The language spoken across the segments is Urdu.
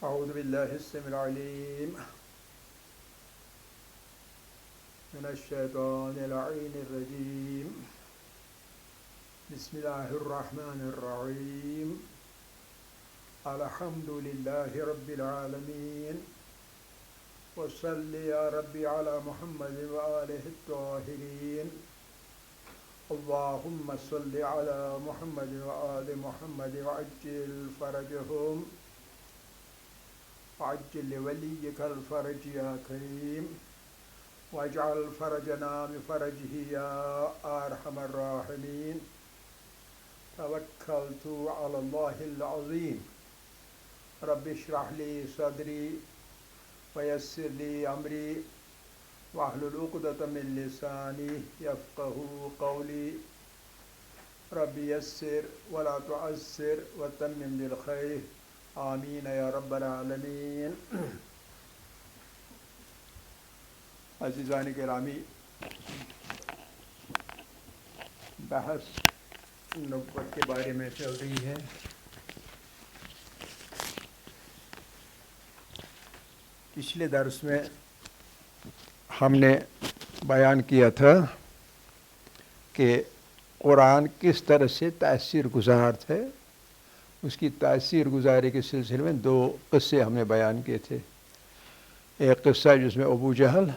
أعوذ بالله السميع العليم من الشيطان اللعين الرجيم بسم الله الرحمن الرحيم الحمد لله رب العالمين وصل يا ربي على محمد وآله الطاهرين اللهم صل على محمد وآل محمد وعجل فرجهم وعجل لوليك الفرج يا كريم واجعل فرجنا بفرجه يا أرحم الراحمين توكلت على الله العظيم رب اشرح لي صدري ويسر لي أمري واحلل عقدة من لساني يفقهوا قولي رب يسر ولا تعسر وتمم بالخير آمین یا رب العالمین. عزیزان گرامی، بحث نبوت کے بارے میں چل رہی ہے. پچھلے درس میں ہم نے بیان کیا تھا کہ قرآن کس طرح سے تاثیر گزار تھے. اس کی تاثیر گزاری کے سلسلے میں دو قصے ہم نے بیان کیے تھے. ایک قصہ جس میں ابو جہل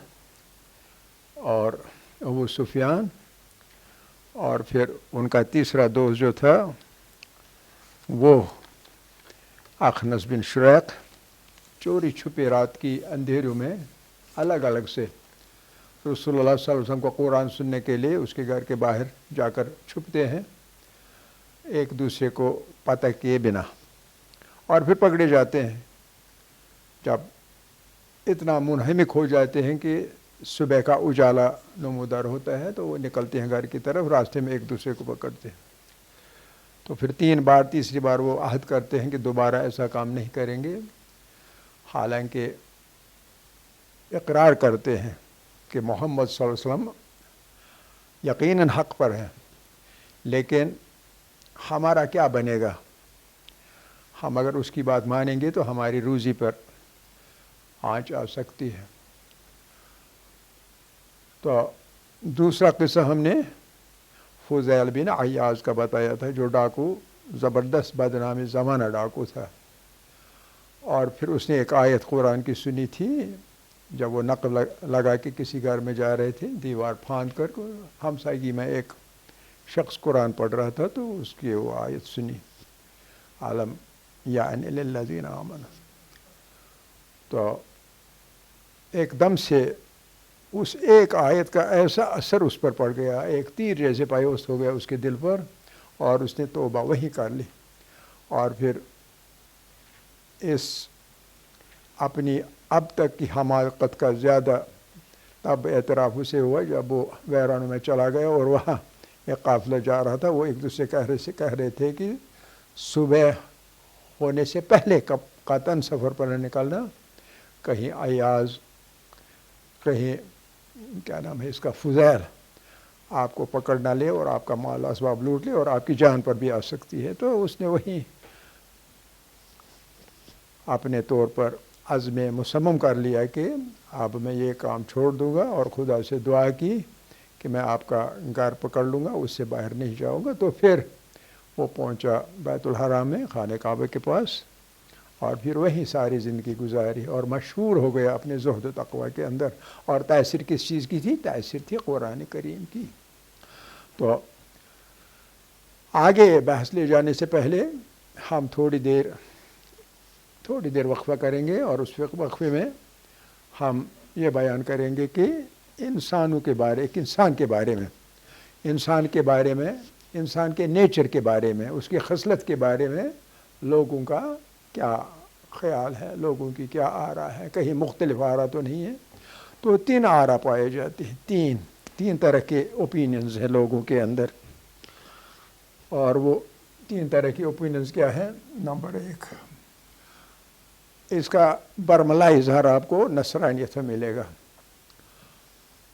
اور ابو سفیان اور پھر ان کا تیسرا دوست جو تھا وہ اخنس بن شریق چوری چھپے رات کی اندھیروں میں الگ الگ سے رسول اللہ صلی اللہ علیہ وسلم کو قرآن سننے کے لیے اس کے گھر کے باہر جا کر چھپتے ہیں ایک دوسرے کو پتہ کیے بنا، اور پھر پکڑے جاتے ہیں. جب اتنا منہمک ہو جاتے ہیں کہ صبح کا اجالا نمودار ہوتا ہے تو وہ نکلتے ہیں گھر کی طرف، راستے میں ایک دوسرے کو پکڑتے ہیں. تو پھر تیسری بار وہ عہد کرتے ہیں کہ دوبارہ ایسا کام نہیں کریں گے، حالانکہ اقرار کرتے ہیں کہ محمد صلی اللہ علیہ وسلم یقیناً حق پر ہیں، لیکن ہمارا کیا بنے گا؟ ہم اگر اس کی بات مانیں گے تو ہماری روزی پر آنچ آ سکتی ہے. تو دوسرا قصہ ہم نے فضیل بن عیاض کا بتایا تھا، جو ڈاکو زبردست بدنام زمانہ ڈاکو تھا، اور پھر اس نے ایک آیت قرآن کی سنی تھی جب وہ نقب لگا کے کسی گھر میں جا رہے تھے، دیوار پھاند کر ہمسائیگی میں ایک شخص قرآن پڑھ رہا تھا تو اس کی وہ آیت سنی، عالم یعنی للذین آمنوا. تو ایک دم سے اس ایک آیت کا ایسا اثر اس پر پڑ گیا، ایک تیر جیسے پایوست ہو گیا اس کے دل پر، اور اس نے توبہ وہی کر لی. اور پھر اس اپنی اب تک کی حماقت کا زیادہ تب اعتراف اسے ہوا جب وہ ویرانوں میں چلا گیا اور وہاں ایک قافلہ جا رہا تھا. وہ ایک دوسرے کہہ رہے تھے کہ صبح ہونے سے پہلے قطعاً سفر پر نہ نکلنا، کہیں ایاز، کہیں کیا نام ہے اس کا فضیل آپ کو پکڑ نہ لے اور آپ کا مال اسباب لوٹ لے اور آپ کی جان پر بھی آ سکتی ہے. تو اس نے وہی اپنے طور پر عزم مصمم کر لیا کہ اب میں یہ کام چھوڑ دوں گا، اور خدا سے دعا کی کہ میں آپ کا گھر پکڑ لوں گا، اس سے باہر نہیں جاؤں گا. تو پھر وہ پہنچا بیت الحرام میں، خانہ کعبہ کے پاس، اور پھر وہیں ساری زندگی گزاری اور مشہور ہو گیا اپنے زہد و تقوی کے اندر. اور تاثیر کس چیز کی تھی؟ تاثیر تھی قرآن کریم کی. تو آگے بحث لے جانے سے پہلے ہم تھوڑی دیر وقفہ کریں گے، اور اس وقفے میں ہم یہ بیان کریں گے کہ انسان کے بارے میں انسان کے نیچر کے بارے میں، اس کی خصلت کے بارے میں لوگوں کا کیا خیال ہے، لوگوں کی کیا آرا ہے. کہیں مختلف آرا تو نہیں ہے. تو 3 آرا پائے جاتے ہیں، تین طرح کے اوپینینز ہیں لوگوں کے اندر. اور وہ 3 طرح کے اوپینینز کیا ہیں؟ نمبر 1، اس کا برملا اظہار آپ کو نصرانیت میں ملے گا،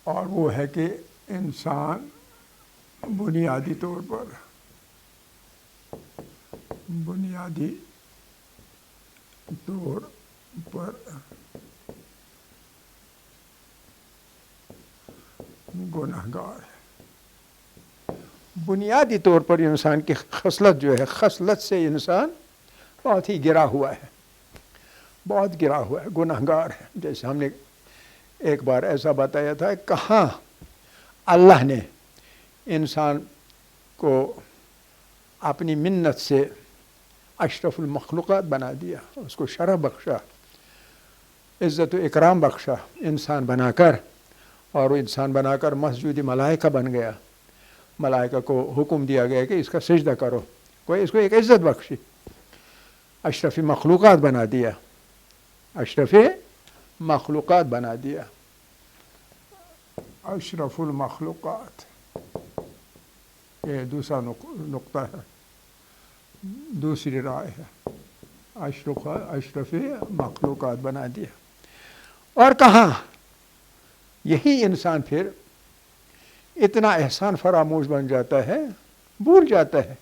اور وہ ہے کہ انسان بنیادی طور پر پر گنہگار ہے۔ بنیادی طور پر انسان کی خصلت جو ہے، خصلت سے انسان بہت ہی گرا ہوا ہے، بہت گرا ہوا ہے، گنہگار ہے۔ جیسے ہم نے ایک بار ایسا بتایا تھا، کہاں اللہ نے انسان کو اپنی منت سے اشرف المخلوقات بنا دیا، اس کو شرف بخشا، عزت و اکرام بخشا انسان بنا کر، اور وہ انسان بنا کر مسجود ملائکہ بن گیا۔ ملائکہ کو حکم دیا گیا کہ اس کا سجدہ کرو، کوئی اس کو ایک عزت بخشی، اشرف مخلوقات بنا دیا، اشرف مخلوقات بنا دیا، اشرف المخلوقات۔ یہ دوسرا نقطہ ہے، دوسری رائے ہے، اشرف مخلوقات بنا دیا۔ اور کہاں یہی انسان پھر اتنا احسان فراموش بن جاتا ہے، بھول جاتا ہے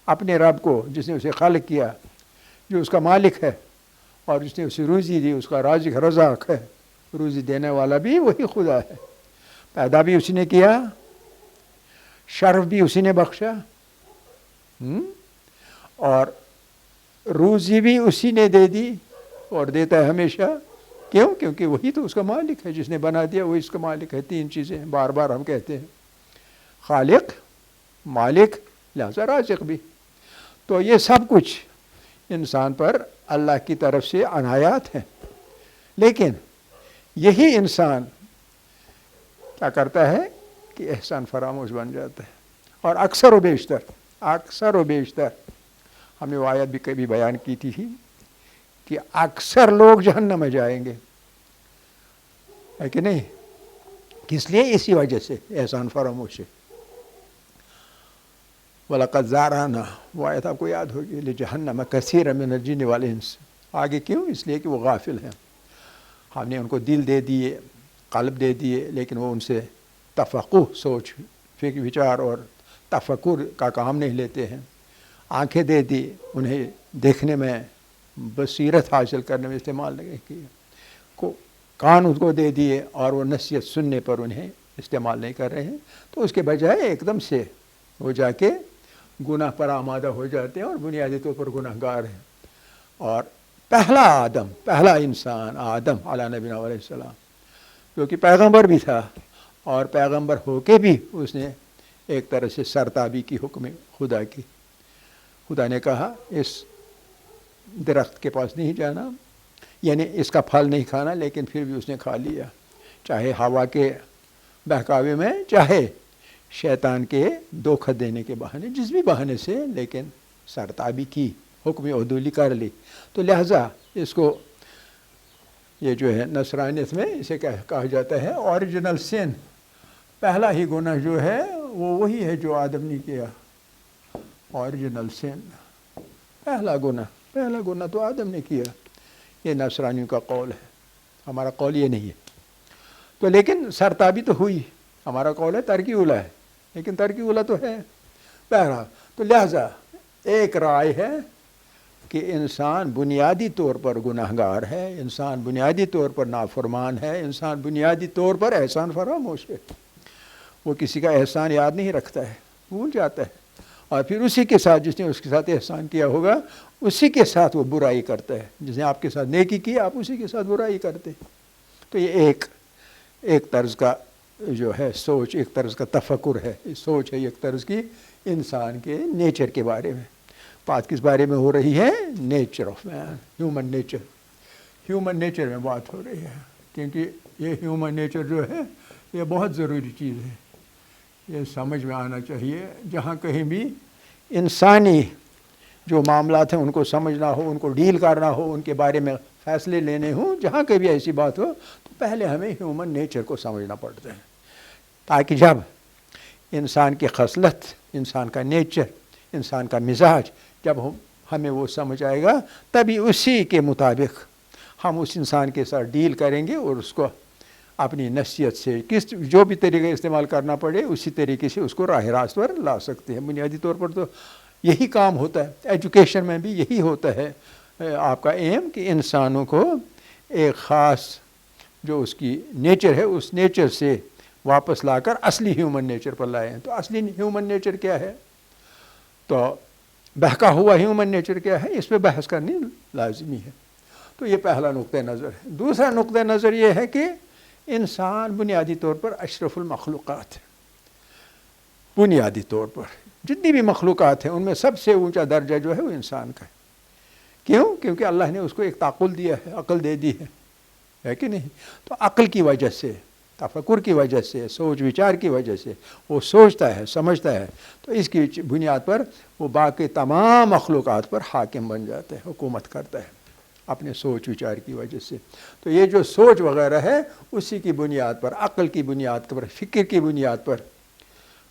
اپنے رب کو، جس نے اسے خالق کیا، جو اس کا مالک ہے، اور جس نے اسے روزی دی، اس کا رازق رزاق ہے، روزی دینے والا بھی وہی خدا ہے، پیدا بھی اسی نے کیا، شرف بھی اسی نے بخشا، اور روزی بھی اسی نے دے دی اور دیتا ہے ہمیشہ۔ کیوں؟ کیونکہ وہی تو اس کا مالک ہے، جس نے بنا دیا وہی اس کا مالک ہے۔ تین چیزیں بار بار ہم کہتے ہیں، خالق، مالک، لہذا رازق بھی۔ تو یہ سب کچھ انسان پر اللہ کی طرف سے عنایات ہیں، لیکن یہی انسان کیا کرتا ہے کہ احسان فراموش بن جاتا ہے، اور اکثر و بیشتر ہم نے وہ آیت بھی کبھی بیان کی تھی کہ اکثر لوگ جہنم میں جائیں گے، ہے کہ نہیں؟ کس لیے؟ اسی وجہ سے احسان فراموشی۔ وَلَقَدْ زَرَعْنَا، وہ آیت آپ کو یاد ہوگی، لِجَهَنَّمَ كَثِيرًا مِنَ الْجِنِّ وَالْإِنسِ۔ آگے کیوں؟ اس لیے کہ وہ غافل ہیں، ہم نے ان کو دل دے دیے، قلب دے دیے، لیکن وہ ان سے تفقہ، سوچ، فکر، وچار اور تفکر کا کام نہیں لیتے ہیں۔ آنکھیں دے دی، انہیں دیکھنے میں، بصیرت حاصل کرنے میں استعمال نہیں کیا، کان اس کو دے دیے اور وہ نصیحت سننے پر انہیں استعمال نہیں کر رہے ہیں، تو اس کے بجائے ایک دم سے وہ جا کے گناہ پر آمادہ ہو جاتے ہیں اور بنیادی طور پر گناہ گار ہیں۔ اور پہلا انسان آدم علیہ نبینا علیہ السلام، جو کہ پیغمبر بھی تھا، اور پیغمبر ہو کے بھی اس نے ایک طرح سے سرتابی کی حکم خدا کی۔ خدا نے کہا اس درخت کے پاس نہیں جانا، یعنی اس کا پھل نہیں کھانا، لیکن پھر بھی اس نے کھا لیا، چاہے ہوا کے بہکاوے میں، چاہے شیطان کے دھوکہ دینے کے بہانے، جس بھی بہانے سے، لیکن سرتابی کی، حکم عدولی کر لی۔ تو لہٰذا اس کو، یہ جو ہے نصرانیت میں اسے کہا جاتا ہے اوریجنل سن، پہلا ہی گناہ جو ہے وہ وہی ہے جو آدم نے کیا، اوریجنل سن، پہلا گناہ تو آدم نے کیا۔ یہ نصرانیوں کا قول ہے، ہمارا قول یہ نہیں ہے۔ تو لیکن سرتابی تو ہوئی، ہمارا قول ہے ترک اولیٰ ہے، لیکن ترک اولیٰ تو ہے بہرحال۔ تو لہٰذا ایک رائے ہے کہ انسان بنیادی طور پر گناہ گار ہے، انسان بنیادی طور پر نافرمان ہے، انسان بنیادی طور پر احسان فراموش ہے، وہ کسی کا احسان یاد نہیں رکھتا ہے، بھول جاتا ہے، اور پھر اسی کے ساتھ، جس نے اس کے ساتھ احسان کیا ہوگا، اسی کے ساتھ وہ برائی کرتا ہے۔ جس نے آپ کے ساتھ نیکی کی، آپ اسی کے ساتھ برائی کرتے۔ تو یہ ایک طرز کا جو ہے سوچ، ایک طرز کا تفکر ہے، سوچ ہے ایک طرز کی انسان کے نیچر کے بارے میں۔ بات کس بارے میں ہو رہی ہے؟ Nature of man, human nature میں بات ہو رہی ہے، کیونکہ یہ ہیومن نیچر جو ہے یہ بہت ضروری چیز ہے، یہ سمجھ میں آنا چاہیے۔ جہاں کہیں بھی انسانی جو معاملات ہیں ان کو سمجھنا ہو، ان کو ڈیل کرنا ہو، ان کے بارے میں فیصلے لینے ہوں، جہاں کہیں بھی ایسی بات ہو، تو پہلے ہمیں ہیومن نیچر کو سمجھنا پڑتا ہے، تاکہ جب انسان کی خصلت، انسان کا نیچر، انسان کا مزاج جب ہمیں وہ سمجھ آئے گا، تبھی اسی کے مطابق ہم اس انسان کے ساتھ ڈیل کریں گے، اور اس کو اپنی نصیحت سے جو بھی طریقہ استعمال کرنا پڑے اسی طریقے سے اس کو راہ راست پر لا سکتے ہیں۔ بنیادی طور پر تو یہی کام ہوتا ہے، ایجوکیشن میں بھی یہی ہوتا ہے، آپ کا ایم کہ انسانوں کو ایک خاص جو اس کی نیچر ہے اس نیچر سے واپس لا کر اصلی ہیومن نیچر پر لائے ہیں. تو اصلی ہیومن نیچر کیا ہے؟ تو بہکا ہوا ہیومن نیچر کیا ہے؟ اس پہ بحث کرنی لازمی ہے. تو یہ پہلا نقطۂ نظر ہے. دوسرا نقطۂ نظر یہ ہے کہ انسان بنیادی طور پر اشرف المخلوقات ہے. بنیادی طور پر جتنی بھی مخلوقات ہیں ان میں سب سے اونچا درجہ جو ہے وہ انسان کا ہے. کیوں؟ کیونکہ اللہ نے اس کو ایک تعقل دیا ہے، عقل دے دی ہے کہ نہیں؟ تو عقل کی وجہ سے، تفکر کی وجہ سے، سوچ وچار کی وجہ سے وہ سوچتا ہے، سمجھتا ہے. تو اس کی بنیاد پر وہ باقی تمام مخلوقات پر حاکم بن جاتا ہے، حکومت کرتا ہے اپنے سوچ وچار کی وجہ سے. تو یہ جو سوچ وغیرہ ہے اسی کی بنیاد پر، عقل کی بنیاد پر، فکر کی بنیاد پر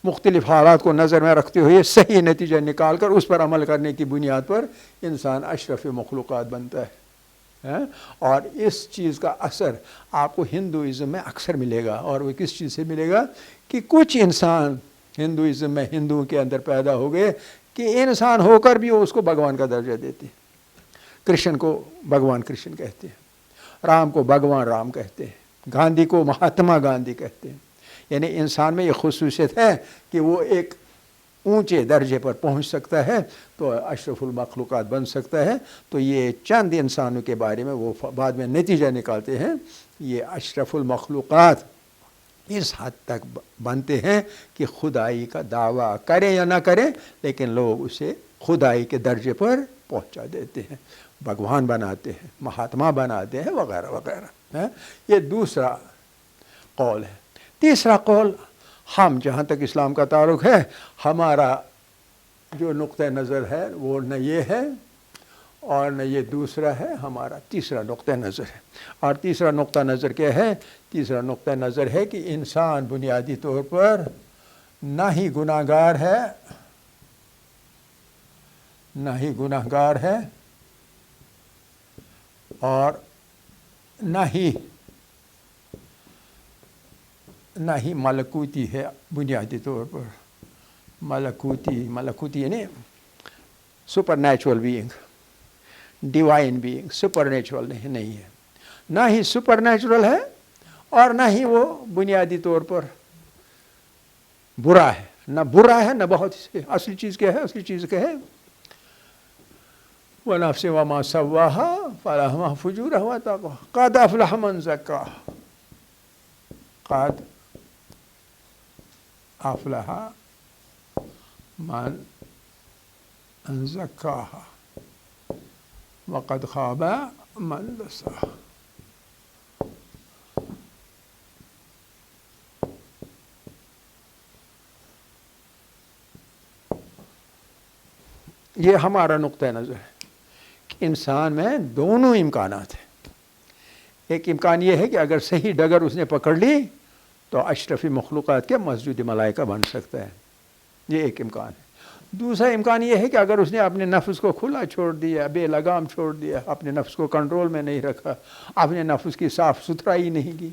مختلف حالات کو نظر میں رکھتے ہوئے صحیح نتیجہ نکال کر اس پر عمل کرنے کی بنیاد پر انسان اشرف مخلوقات بنتا ہے. اور اس چیز کا اثر آپ کو ہندوازم میں اکثر ملے گا. اور وہ کس چیز سے ملے گا؟ کہ کچھ انسان ہندوازم میں ہندوؤں کے اندر پیدا ہو گئے کہ انسان ہو کر بھی وہ اس کو بھگوان کا درجہ دیتے ہیں. کرشن کو بھگوان کرشن کہتے ہیں، رام کو بھگوان رام کہتے ہیں، گاندھی کو مہاتما گاندھی کہتے ہیں. یعنی انسان میں یہ خصوصیت ہے کہ وہ ایک اونچے درجے پر پہنچ سکتا ہے تو اشرف المخلوقات بن سکتا ہے. تو یہ چند انسانوں کے بارے میں وہ بعد میں نتیجہ نکالتے ہیں. یہ اشرف المخلوقات اس حد تک بنتے ہیں کہ خدائی کا دعویٰ کریں یا نہ کریں لیکن لوگ اسے خدائی کے درجے پر پہنچا دیتے ہیں، بھگوان بناتے ہیں، مہاتما بناتے ہیں وغیرہ وغیرہ. یہ دوسرا قول ہے. تیسرا قول، ہم جہاں تک اسلام کا تعلق ہے ہمارا جو نقطۂ نظر ہے وہ نہ یہ ہے اور نہ یہ دوسرا ہے، ہمارا تیسرا نقطۂ نظر ہے. اور تیسرا نقطہ نظر کیا ہے؟ تیسرا نقطۂ نظر ہے کہ انسان بنیادی طور پر نہ ہی گناہ گار ہے، نہ ہی گناہ گار ہے اور نہ ہی ملکوتی ہے. بنیادی طور پر ملکوتی یعنی super natural being, divine being, super natural نہیں ہے. نہ ہی سپر نیچرل ہے اور نہ ہی وہ بنیادی طور پر برا ہے. نہ برا ہے نہ بہت اصلی چیز کیا ہے؟ اصلی چیز کیا ہے؟ وَنَفْسٍ وَمَا سَوَّاهَا فَأَلْهَمَهَا فُجُورَهَا وَتَقْوَاهَا قَدْ أَفْلَحَ مَنْ زَكَّاهَا قَدْ أَفْلَحَ مَنْ زَكَّاهَا وَقَدْ خَابَ مَنْ دَسَّاهَا. یہ ہمارا نقطۂ نظر ہے کہ انسان میں دونوں امکانات ہیں. ایک امکان یہ ہے کہ اگر صحیح ڈگر اس نے پکڑ لی تو اشرفی مخلوقات کے مسجود ملائکہ بن سکتا ہے. یہ ایک امکان ہے. دوسرا امکان یہ ہے کہ اگر اس نے اپنے نفس کو کھلا چھوڑ دیا، بے لگام چھوڑ دیا، اپنے نفس کو کنٹرول میں نہیں رکھا، اپنے نفس کی صاف ستھرائی نہیں کی،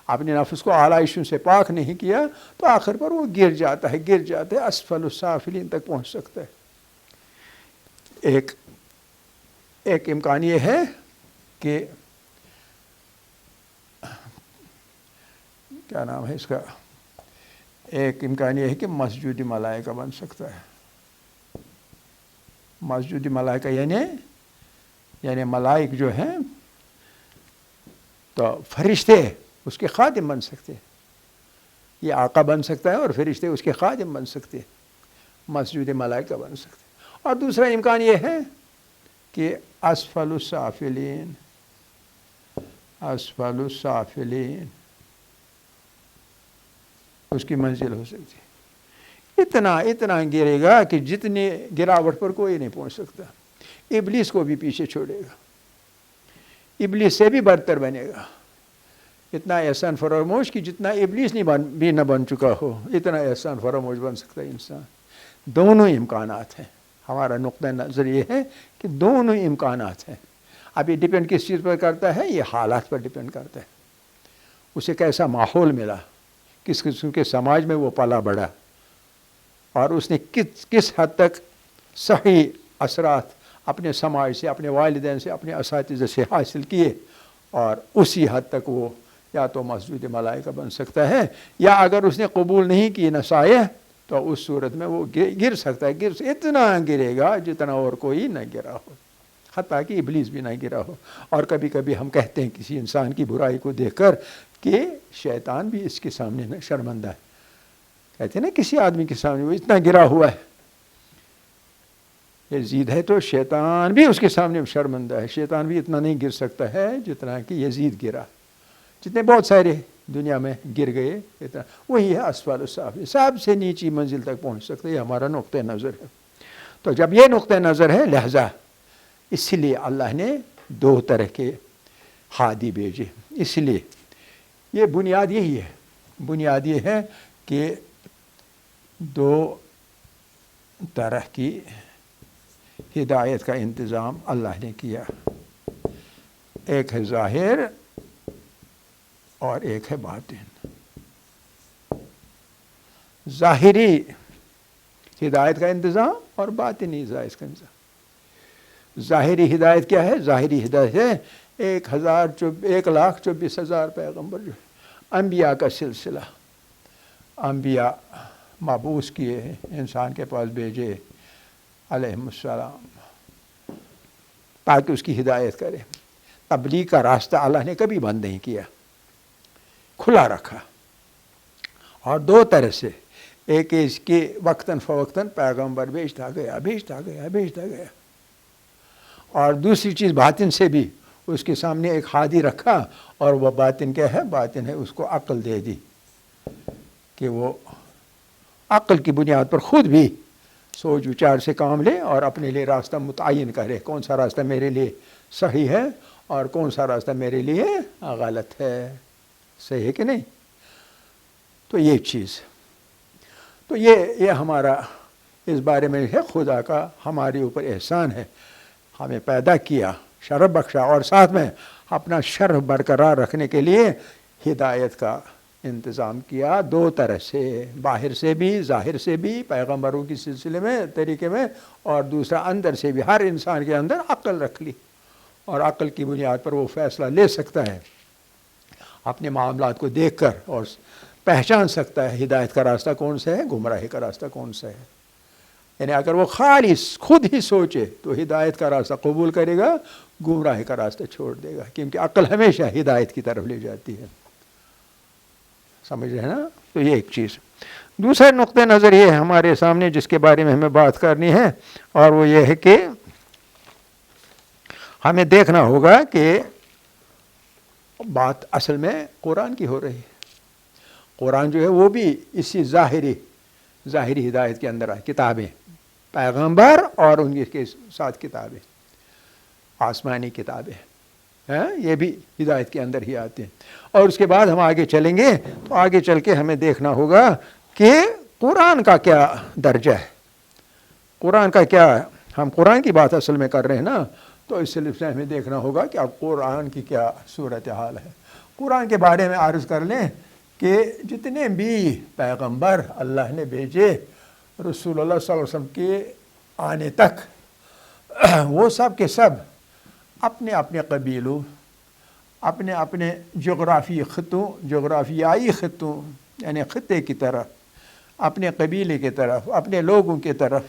اپنے نفس کو آلائشوں سے پاک نہیں کیا تو آخر پر وہ گر جاتا ہے اسفل السافلین تک پہنچ سکتا ہے. ایک امکان یہ ہے کہ کیا نام ہے اس کا، ایک امکان یہ ہے کہ مسجود ملائکہ بن سکتا ہے. مسجود ملائکہ یعنی ملائک جو ہیں تو فرشتے اس کے خادم بن سکتے ہیں. یہ آقا بن سکتا ہے اور فرشتے اس کے خادم بن سکتے ہیں، مسجود ملائکہ بن سکتے ہیں. اور دوسرا امکان یہ ہے کہ اسفل السافلین اس کی منزل ہو سکتی ہے. اتنا گرے گا کہ جتنی گراوٹ پر کوئی نہیں پہنچ سکتا. ابلیس کو بھی پیچھے چھوڑے گا، ابلیس سے بھی برتر بنے گا. اتنا احسان فراموش کہ جتنا ابلیس بھی نہ بن چکا ہو اتنا احسان فراموش بن سکتا ہے انسان. دونوں امکانات ہیں. ہمارا نقطہ نظر یہ ہے کہ دونوں امکانات ہیں. اب یہ ڈیپینڈ کس چیز پر کرتا ہے؟ یہ حالات پر ڈیپینڈ کرتا ہے. اسے کیسا ماحول ملا، کس قسم کے سماج میں وہ پلا بڑھا اور اس نے کس حد تک صحیح اثرات اپنے سماج سے، اپنے والدین سے، اپنے اساتذہ سے حاصل کیے، اور اسی حد تک وہ یا تو مسجود ملائکہ بن سکتا ہے، یا اگر اس نے قبول نہیں کی نصائح تو اس صورت میں وہ گر سکتا ہے، اتنا گرے گا جتنا اور کوئی نہ گرا ہو، حتیٰ کہ ابلیس بھی نہ گرا ہو۔ اور کبھی کبھی ہم کہتے ہیں کسی انسان کی برائی کو دیکھ کر کہ شیطان بھی اس کے سامنے شرمندہ ہے، کہتے ہیں نا کسی آدمی کے سامنے وہ اتنا گرا ہوا ہے، یزید ہے تو شیطان بھی اس کے سامنے شرمندہ ہے، شیطان بھی اتنا نہیں گر سکتا ہے جتنا کہ یزید گرا، جتنے بہت سارے دنیا میں گر گئے، اتنا وہی ہے اسفل السافلین، سب سے نیچی منزل تک پہنچ سکتا ہے، یہ ہمارا نقطہ نظر ہے۔ تو جب یہ نقطہ نظر ہے، لہذا اس لیے اللہ نے 2 طرح کے ہادی بھیجے، اس لیے یہ بنیاد یہی ہے، بنیاد یہ ہے کہ 2 طرح کی ہدایت کا انتظام اللہ نے کیا، ایک ہے ظاہر اور ایک ہے باطن۔ ظاہری ہدایت کا انتظام اور باطنی ہدایت کا انتظام۔ ظاہری ہدایت کیا ہے؟ ظاہری ہدایت ہے 1,24,000 پیغمبر جو ہے، انبیاء کا سلسلہ، انبیاء مبعوث کیے ہیں، انسان کے پاس بھیجے علیہم السلام تاکہ اس کی ہدایت کرے۔ تبلیغ کا راستہ اللہ نے کبھی بند نہیں کیا، کھلا رکھا، اور 2 طرح سے، ایک اس کے وقتاً فوقتاً پیغمبر بھیجتا گیا، اور دوسری چیز باطن سے بھی اس کے سامنے ایک ہادی رکھا، اور وہ باطن کیا ہے؟ باطن ہے اس کو عقل دے دی کہ وہ عقل کی بنیاد پر خود بھی سوچ وچار سے کام لے اور اپنے لیے راستہ متعین کرے، کون سا راستہ میرے لیے صحیح ہے اور کون سا راستہ میرے لیے غلط ہے، صحیح ہے کہ نہیں؟ تو یہ چیز، تو یہ ہمارا اس بارے میں ہے خدا کا ہمارے اوپر احسان ہے، ہمیں پیدا کیا، شرف بخشا، اور ساتھ میں اپنا شرف برقرار رکھنے کے لیے ہدایت کا انتظام کیا 2 طرح سے، باہر سے بھی، ظاہر سے بھی، پیغمبروں کی سلسلے میں، طریقے میں، اور دوسرا اندر سے بھی، ہر انسان کے اندر عقل رکھ لی، اور عقل کی بنیاد پر وہ فیصلہ لے سکتا ہے، اپنے معاملات کو دیکھ کر، اور پہچان سکتا ہے ہدایت کا راستہ کون سا ہے، گمراہی کا راستہ کون سا ہے۔ یعنی اگر وہ خالص خود ہی سوچے تو ہدایت کا راستہ قبول کرے گا، گمراہی کا راستہ چھوڑ دے گا، کیونکہ عقل ہمیشہ ہدایت کی طرف لے جاتی ہے، سمجھ رہے ہیں نا؟ تو یہ ایک چیز۔ دوسرا نقطہ نظر یہ ہے ہمارے سامنے جس کے بارے میں ہمیں بات کرنی ہے، اور وہ یہ ہے کہ ہمیں دیکھنا ہوگا کہ بات اصل میں قرآن کی ہو رہی ہے، قرآن جو ہے وہ بھی اسی ظاہری ہدایت کے اندر ہے، کتابیں، پیغمبر اور ان کے ساتھ کتابیں، آسمانی کتابیں، یہ بھی ہدایت کے اندر ہی آتے ہیں۔ اور اس کے بعد ہم آگے چلیں گے تو آگے چل کے ہمیں دیکھنا ہوگا کہ قرآن کا کیا درجہ ہے، قرآن کا کیا ہے۔ ہم قرآن کی بات اصل میں کر رہے ہیں نا، تو اس سلسلے سے ہمیں دیکھنا ہوگا کہ اب قرآن کی کیا صورتحال ہے۔ قرآن کے بارے میں عرض کر لیں کہ جتنے بھی پیغمبر اللہ نے بھیجے رسول اللہ صلی اللہ علیہ وسلم کے آنے تک، وہ سب کے سب اپنے اپنے قبیلوں، اپنے اپنے جغرافیائی خطوں یعنی خطے کی طرف، اپنے قبیلے کی طرف، اپنے لوگوں کی طرف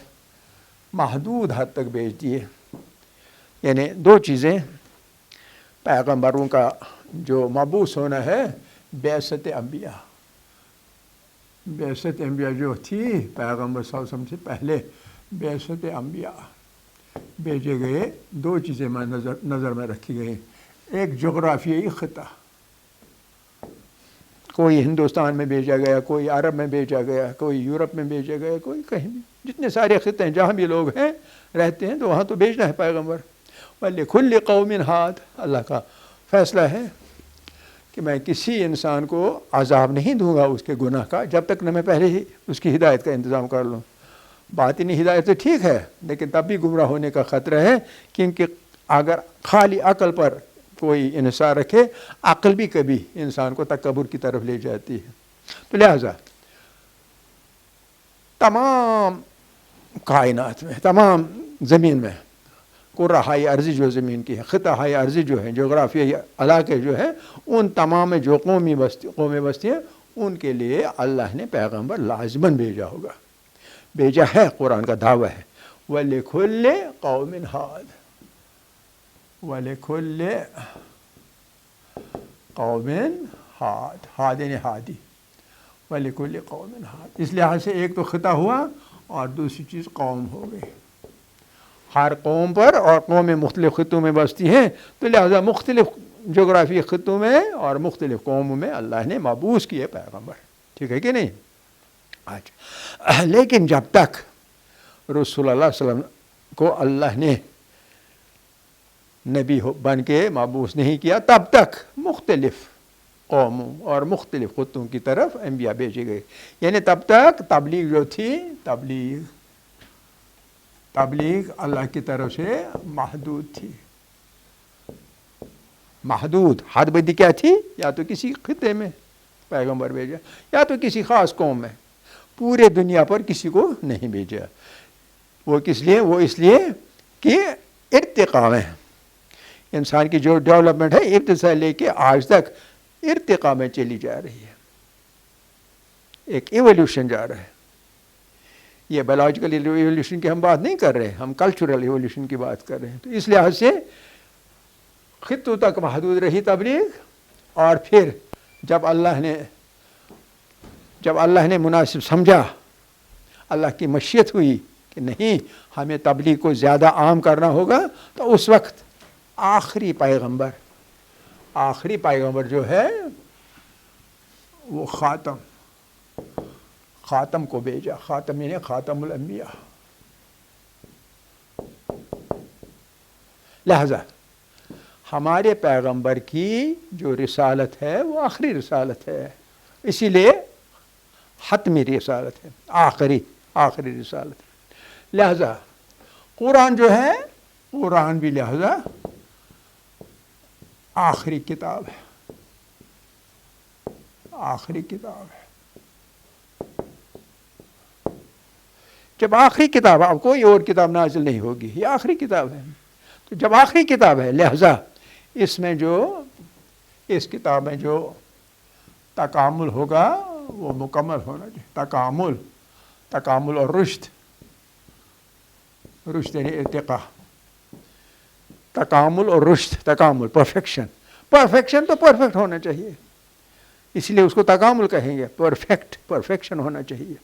محدود حد تک بھیج دیے۔ یعنی 2 چیزیں، پیغمبروں کا جو مبعوث ہونا ہے، بعثت انبیاء جو تھی پیغمبر صلی اللہ علیہ وسلم سے پہلے، بعثت انبیاء بھیجے گئے، 2 چیزیں نظر میں رکھی گئی، ایک جغرافیائی خطہ، کوئی ہندوستان میں بھیجا گیا، کوئی عرب میں بھیجا گیا، کوئی یورپ میں بھیجا گیا، کوئی کہیں بھی، جتنے سارے خطے ہیں جہاں بھی لوگ ہیں رہتے ہیں تو وہاں تو بھیجنا ہے پیغمبر۔ وَلِكُلِّ قَوْمٍ ہَادٍ، اللہ کا فیصلہ ہے کہ میں کسی انسان کو عذاب نہیں دوں گا اس کے گناہ کا جب تک نہ میں پہلے ہی اس کی ہدایت کا انتظام کر لوں۔ باطنی ہدایت تو ٹھیک ہے لیکن تب بھی گمراہ ہونے کا خطرہ ہے، کیونکہ اگر خالی عقل پر کوئی انحصار رکھے، عقل بھی کبھی انسان کو تکبر کی طرف لے جاتی ہے۔ تو لہذا تمام کائنات میں، تمام زمین میں قرہائے ارضی جو زمین کی ہے، خطہ ارضی جو ہے، جغرافیائی علاقے جو ہیں، ان تمام جو قومی بستی ہیں، ان کے لیے اللہ نے پیغمبر لازماً بھیجا ہوگا، بھیجا ہے، قرآن کا دعویٰ ہے۔ وَلِكُلِّ قَوْمٍ ہَادٍ، وَلِكُلِّ قَوْمٍ ہاد، ہاد یعنی ہادی، وَلِكُلِّ قَوْمٍ ہاد، اس لحاظ سے ایک تو خطہ ہوا اور دوسری چیز قوم ہو گئی۔ ہر قوم پر، اور قومیں مختلف خطوں میں بستی ہیں، تو لہذا مختلف جغرافی خطوں میں اور مختلف قوموں میں اللہ نے مبعوث کیے پیغمبر، ٹھیک ہے کہ نہیں؟ اچھا، لیکن جب تک رسول اللہ صلی اللہ علیہ وسلم کو اللہ نے نبی بن کے مبعوث نہیں کیا، تب تک مختلف قوموں اور مختلف خطوں کی طرف انبیاء بھیجے گئے، یعنی تب تک تبلیغ جو تھی، تبلیغ اللہ کی طرف سے محدود تھی، محدود، حد بدی کیا تھی؟ یا تو کسی خطے میں پیغمبر بھیجا، یا تو کسی خاص قوم میں، پورے دنیا پر کسی کو نہیں بھیجا۔ وہ کس لیے؟ وہ اس لیے کہ ارتقاء میں انسان کی جو ڈیولپمنٹ ہے، ابتدا لے کے آج تک ارتقاء میں چلی جا رہی ہے، ایک ایولیوشن جا رہا ہے۔ یہ بایولوجیکل ایولیوشن کی ہم بات نہیں کر رہے، ہم کلچرل ایولیوشن کی بات کر رہے ہیں۔ تو اس لحاظ سے خطوں تک محدود رہی تبلیغ، اور پھر جب اللہ نے مناسب سمجھا، اللہ کی مشیت ہوئی کہ نہیں ہمیں تبلیغ کو زیادہ عام کرنا ہوگا، تو اس وقت آخری پیغمبر جو ہے وہ خاتم کو بھیجا، خاتم یعنی خاتم الانبیاء۔ لہذا ہمارے پیغمبر کی جو رسالت ہے وہ آخری رسالت ہے، اسی لیے حتمی رسالت ہے، آخری رسالت ہے۔ لہذا قرآن جو ہے، قرآن بھی لہذا آخری کتاب ہے، آخری کتاب ہے۔ جب آخری کتاب، اب کوئی اور کتاب نازل نہیں ہوگی، یہ آخری کتاب ہے، تو جب آخری کتاب ہے لہذا اس کتاب میں جو تکامل ہوگا وہ مکمل ہونا چاہیے، تکامل اور رشد یعنی ارتقاء، تکامل اور رشد، تکامل پرفیکشن تو پرفیکٹ ہونا چاہیے، اس لیے اس کو تکامل کہیں گے، پرفیکشن ہونا چاہیے۔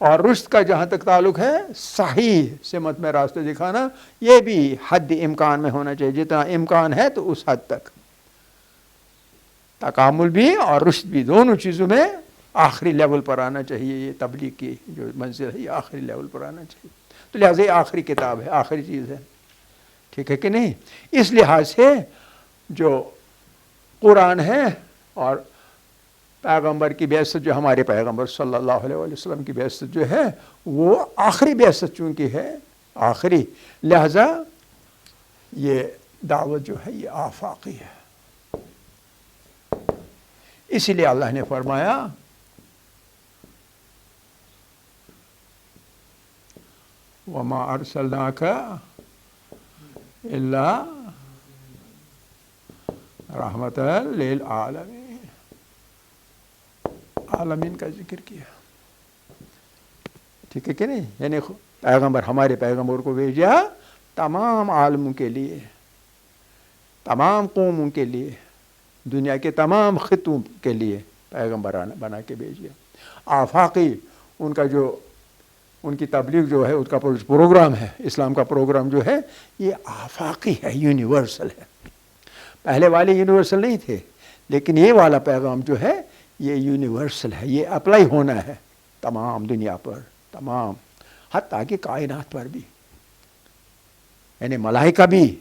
اور رشد کا جہاں تک تعلق ہے، صحیح سمت میں راستے دکھانا، یہ بھی حد امکان میں ہونا چاہیے، جتنا امکان ہے تو اس حد تک تکامل بھی اور رشد بھی، دونوں چیزوں میں آخری لیول پر آنا چاہیے۔ یہ تبلیغ کی جو منزل ہے، یہ آخری لیول پر آنا چاہیے، تو لہٰذا یہ آخری کتاب ہے، آخری چیز ہے، ٹھیک ہے کہ نہیں؟ اس لحاظ سے جو قرآن ہے اور پیغمبر کی بعثت، جو ہمارے پیغمبر صلی اللہ علیہ وسلم کی بعثت جو ہے، وہ آخری بعثت چونکہ ہے، آخری، لہذا یہ دعوت جو ہے یہ آفاقی ہے۔ اسی لیے اللہ نے فرمایا وَمَا أَرْسَلْنَاكَ إِلَّا رَحْمَةً لِلْعَالَمِينَ، عالمین کا ذکر کیا، ٹھیک ہے کہ نہیں؟ یعنی ہمارے پیغمبر کو بھیجا تمام عالموں کے لیے، تمام قوموں کے لیے، دنیا کے تمام خطوں کے لیے پیغمبر بنا کے بھیجیا۔ آفاقی، ان کی تبلیغ جو ہے، اس کا پروگرام ہے، اسلام کا پروگرام جو ہے، یہ آفاقی ہے، یونیورسل ہے۔ پہلے والے یونیورسل نہیں تھے، لیکن یہ والا پیغام جو ہے یہ یونیورسل ہے، یہ اپلائی ہونا ہے تمام دنیا پر، تمام، حتیٰ کہ کائنات پر بھی، یعنی ملائکہ بھی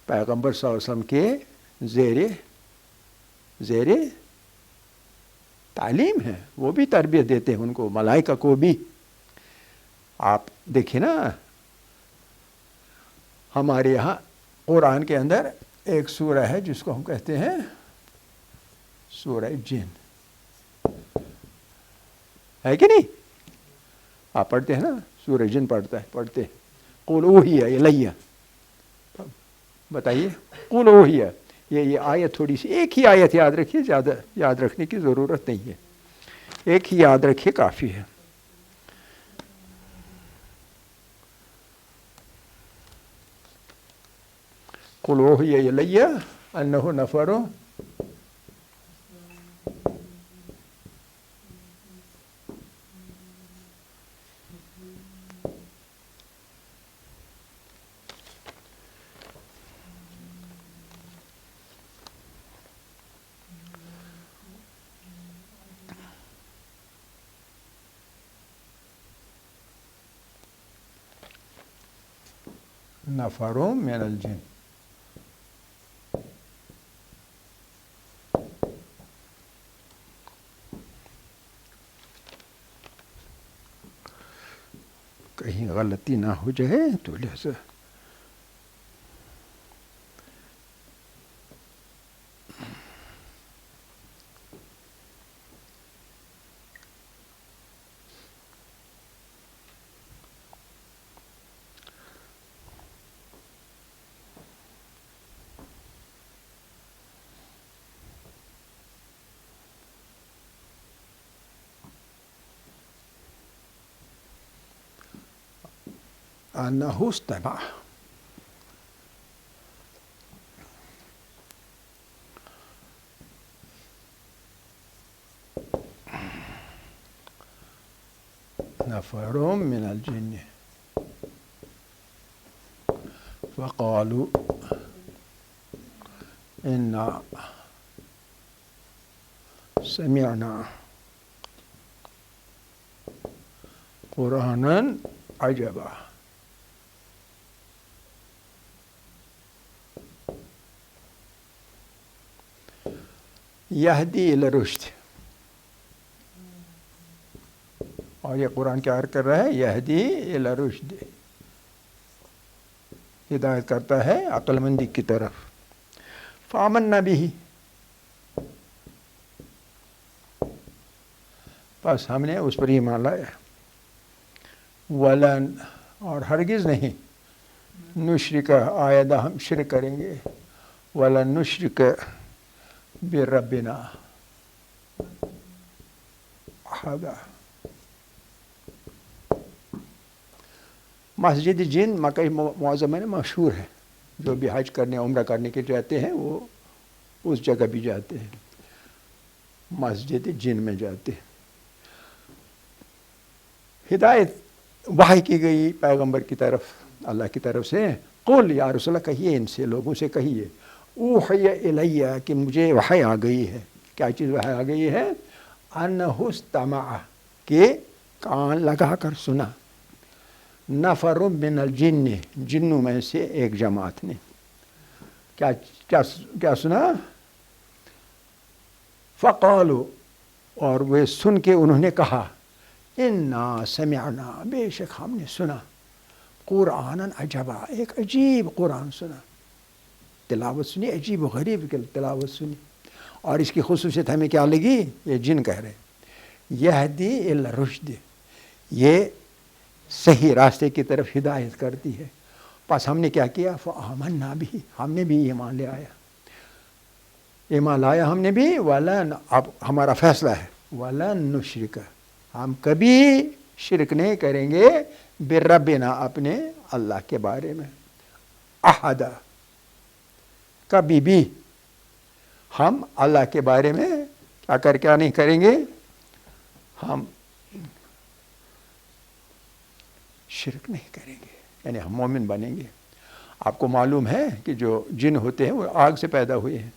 پیغمبر صلی اللہ علیہ وسلم کے زیر تعلیم ہے، وہ بھی تربیت دیتے ہیں ان کو، ملائکہ کو بھی۔ آپ دیکھیں نا، ہمارے یہاں قرآن کے اندر ایک سورہ ہے جس کو ہم کہتے ہیں سورہ جن، ہے کہ نہیں؟ آپ پڑھتے ہیں نا، سورہ جن پڑھتے ہیں قل اوحی الیہ، بتائیے قل اوحی، یہ آیت تھوڑی سی، ایک ہی آیت یاد رکھیے، زیادہ یاد رکھنے کی ضرورت نہیں ہے، ایک ہی یاد رکھیے کافی ہے۔ قل اوحی الیہ انہ نفر نفر من الجن، کہیں غلطی نہ ہو جائے تو لہذا انہ استمع، نفر من الجن فقالوا انا سمعنا قرآنا عجبا، یہدی الی الرشد، اور یہ قرآن کیا کر رہا ہے؟ یہدی الی الرشد، ہدایت کرتا ہے عقل مندی کی طرف۔ فآمنا بہ، بس ہم نے اس پر ایمان لایا۔ ولن، اور ہرگز نہیں، نشرک، آئندہ ہم شرک کریں گے، ولن نشرک بربنا احدا۔ مسجد جن مکہ معظمہ میں مشہور ہے، جو بھی حج کرنے عمرہ کرنے کے جاتے ہیں وہ اس جگہ بھی جاتے ہیں، مسجد جن میں جاتے ہیں۔ ہدایت وحی کی گئی پیغمبر کی طرف، اللہ کی طرف سے، قل یا رسول اللہ، کہیے ان سے، لوگوں سے کہیے، اوحی الیہ، کہ مجھے وحی آ گئی ہے۔ کیا چیز وحی آ گئی ہے؟ انہ استمع، کہ کان لگا کر سنا، نفر من الجن، جنوں میں سے ایک جماعت نے کیا سنا؟ فقالوا، اور وہ سن کے انہوں نے کہا، انا سمعنا، بے شک ہم نے سنا، قرآنا عجبا، ایک عجیب قرآن سنا، تلاوت سنی، عجیب و غریب کی تلاوت سنی۔ اور اس کی خصوصیت ہمیں کیا لگی؟ یہ جن کہہ رہے یہدی الی الرشد، یہ صحیح راستے کی طرف ہدایت کرتی ہے۔ پس ہم نے کیا کیا؟ فآمنا بہ، ہم نے بھی ایمان لے آیا، ایمان لایا ہم نے بھی۔ ولن، اب ہمارا فیصلہ ہے، ولن نشرک، ہم کبھی شرک نہیں کریں گے، بربنا، اپنے اللہ کے بارے میں، احدا، کبھی بھی ہم اللہ کے بارے میں کیا نہیں کریں گے؟ ہم شرک نہیں کریں گے، یعنی ہم مومن بنیں گے۔ آپ کو معلوم ہے کہ جو جن ہوتے ہیں وہ آگ سے پیدا ہوئے ہیں،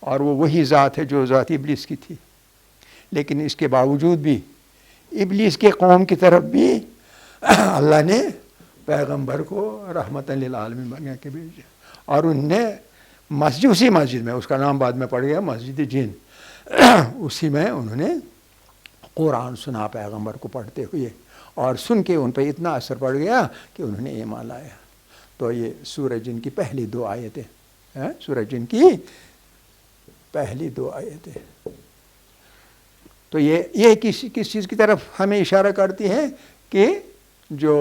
اور وہ وہی ذات ہے جو ذات ابلیس کی تھی، لیکن اس کے باوجود بھی ابلیس کے قوم کی طرف بھی اللہ نے پیغمبر کو رحمت للعالمین بنا کے بھیجا، اور ان نے اسی مسجد میں، اس کا نام بعد میں پڑ گیا مسجد جن، اسی میں انہوں نے قرآن سنا پیغمبر کو پڑھتے ہوئے، اور سن کے ان پہ اتنا اثر پڑ گیا کہ انہوں نے ایمان لایا۔ تو یہ سورہ جن کی پہلی 2 آیتیں، سورہ جن کی پہلی 2 آیتیں، تو یہ کس چیز کی طرف ہمیں اشارہ کرتی ہیں کہ جو